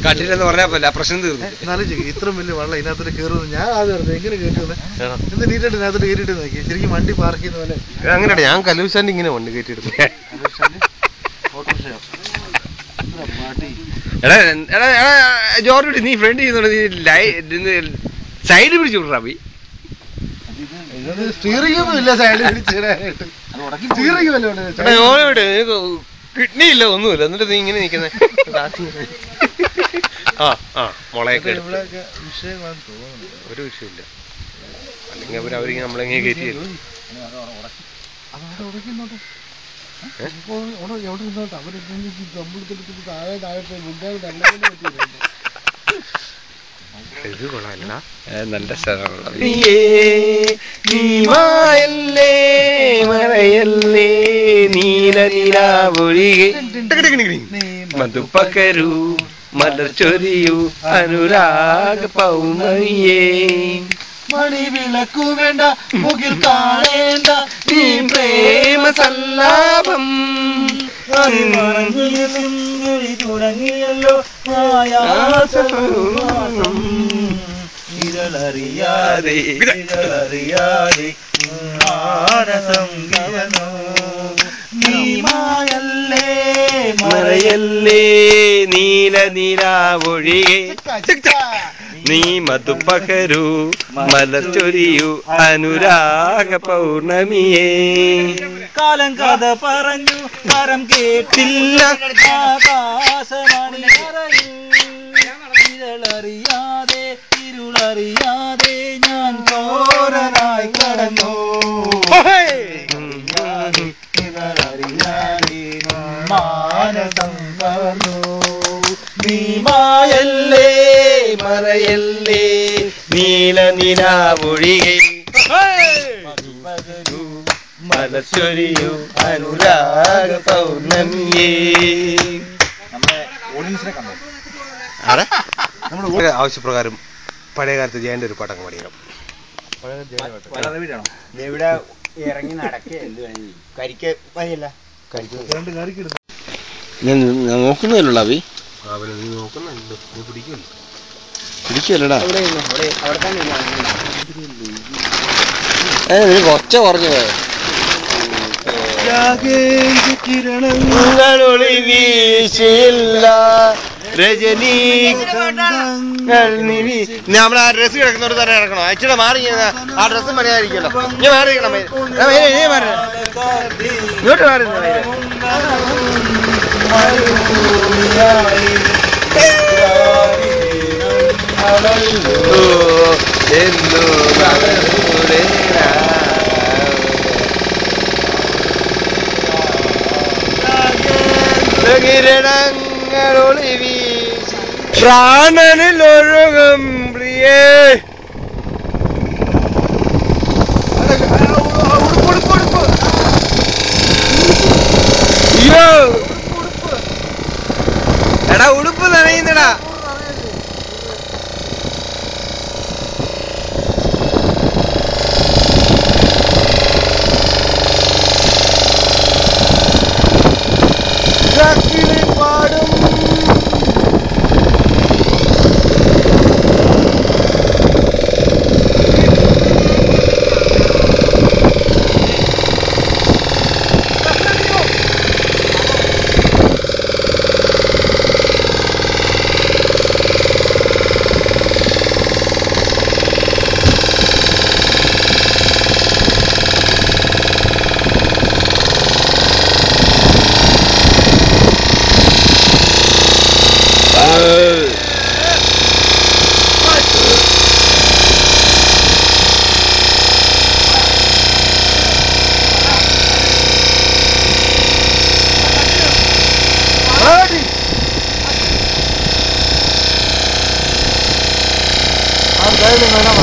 കണ്ടില്ലെന്ന് പറഞ്ഞാൽ പോലെ പ്രശ്നം തീർന്നു. ഇത്രയും വലിയ വെള്ളം ഇതിനകത്തോട്ട് കയറുന്നു ഞാൻ ആദ്യം അറിഞ്ഞു. എങ്ങനെ കയറ്റുന്നത് എന്ത് നീറ്റായിട്ട് ഇതിനകത്തോട്ട് കയറ്റിട്ട് നോക്കി ശരിക്കും വണ്ടി പാർക്ക് ചെയ്യുന്ന പോലെ. അങ്ങനെയാണ് ഞാൻ കലൂശാൻ്റെ ഇങ്ങനെ വണ്ടി കയറ്റിയിടുന്നു. എടാ എടാ എടാ ജോർജ് നീ ഫ്രണ്ട് ചെയ്യുന്നുണ്ട്, നീ സൈഡ് പിടിച്ചു വിടറാ. സ്റ്റിയറിംഗ് ഒന്നും ഇല്ല സൈഡിൽ പിടിച്ചിടാനായിട്ട്. കിഡ്നി ഇല്ല, ഒന്നുമില്ല, എന്നിട്ട് നീ ഇങ്ങനെ നിൽക്കുന്നത്. മുളയൊക്കെ ഒരു വിഷയമില്ല. അല്ലെങ്കിൽ അവരിങ്ങനെ നമ്മളെങ്ങനെ കയറ്റിയല്ലോ. ഇത് കൊള്ളാല്ല, നല്ല സ്ഥലമാണ്. നീമായല്ലേ മറയല്ലേ നീല നിലാവൊഴികെ മധുപകരൂ മലർ ചൊരിയൂ അനുരാഗ പൗർണമിയേ. മണിവിളക്കു വേണ്ട മുകിൽ കാണേണ്ട നീ പ്രേമ സല്ലാപം തുടങ്ങിയല്ലോ ഇരളറിയാതെ ഇരളറിയാതെ നീമായല്ലേ മറയല്ലേ നീല നിലാവൊഴികെ നീ മധുപകരൂ മലർ ചൊരിയൂ അനുരാഗ പൗർണമിയേ. കാലം കഥ പറഞ്ഞു വരം കേട്ടില്ല ആകാശമണി ഇരളറിയാതെ ഇരുളറിയാതെ ഞാൻ ചോരനായി കടന്നു. ഇരളറിയാതെ മാനസം കവർന്നു. നീമായല്ലേ മറയല്ലേ നീല നിലാവൊഴികെ മലർ ചൊരിയൂ അനുരാഗ പൗർണമിയേ. നമ്മുടെ ആവശ്യപ്രകാരം പഴയ കാലത്ത് ജയന്റെ ഒരു പാട്ടങ്ങ് പഠിക്കണം. ഇവിടെ ഇറങ്ങി നടക്കേ കരിക്ക് വഴിയല്ല ഞാൻ നോക്കുന്നില്ലല്ലോ അഭി. നീ നോക്കുന്നുണ്ടോ? നീ പിടിക്കുമല്ലോ, പിടിക്കുമല്ലടാ. നിനക്ക് ഒച്ച പറഞ്ഞു പോയോ? കിരണങ്ങളൊളി വീശില്ല രജനീ. നമ്മളെ ആ ഡ്രസ്സ് കിടക്കുന്നവർ തന്നെ കിടക്കണോ? അച്ഛടെ മാറി ആ ഡ്രസ്സ് മര്യാദരിക്കല്ലോ. ഞാൻ മാറിയിരിക്കണം, ഇങ്ങോട്ട് മാറി. കിരണങ്ങളൊളി വീശി പ്രാണനിൽ ഒഴുകും പ്രിയേ. അയ്യോ എടാ ഉടുപ്പ് നനയുന്നടാ. പാടും വേണം